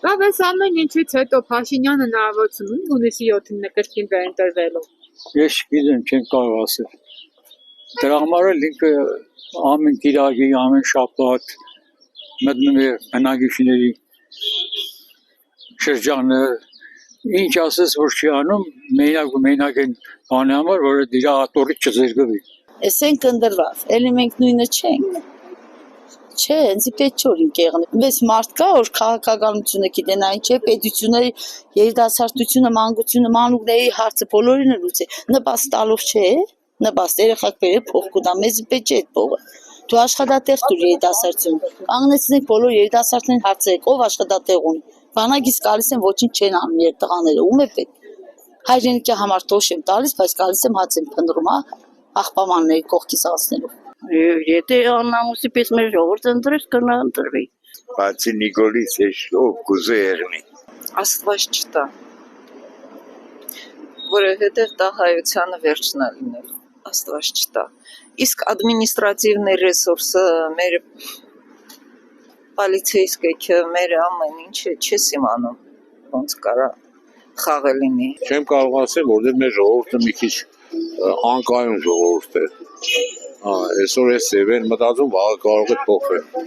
Լավ, այս ամեն ինչից հետո Փաշինյանը հնարավորություն ունի հունիսի 7-ին կրկին վերընտրվելու։ Ես չգիտեմ, չեմ կարող ասել։ Դրա համար էլ ինքը ամեն կիրակի, ամեն շաբաթ մտնում է բնակիչների շրջանը, ինչ ասես որ չի անում, մենակ են բանի համար, որ իր ատորից չզրկվի։ Էսենք ընդրված, էլի մենք նույնը չենք։ Չէ, ինձ պետք չէ որ ինք եղնի։ Մեծ մարդ կա, որ քաղաքականությունը գիտեն, այն չէ, պետությունը, երիտասարդությունը, մանկությունը, մանուկների հարցը բոլորին է լուծի։ Նպաստ տալով չէ, նպաստ երեխակ բերել փող կտա, մեզ պետք չէ այդ փողը։ Դու աշխատատեղ դուր երիտասարդություն։ Կանգնեցնեք բոլոր երիտասարդներին հարցերեք, ով աշխատատեղ ունի։ Բանակից գալիս են ոչինչ չեն անում մեր տղաները, ում է պետք։ Հայրենիքի համար թոշ եմ տալիս, բայց գալիս եմ հաց եմ փնտրում, աղբամանների կողքից անցնելով։ Եթե աննամուսի պես մեր ժողովուրդը ընտրեց, կնա ընտրվի։ Բացի Նիկոլից ես ով կուզե եղնի։ Աստված չտա, որովհետև դա հայությանը վերջն է լինելու, Աստված չտա։ Իսկ ադմինիստրատիվный ռեսուրսը, մեր պոլիցեյսկեքը, մեր ամեն ինչը չես իմանում, ոնց կարա խաղը լինի։ Չեմ կարող ասել, որովհետև մեր ժողովուրդը մի քիչ անկայուն ժողովուրդ է։ Այսօր էս ծևեր մտածում, վաղը կարող է փոխվել։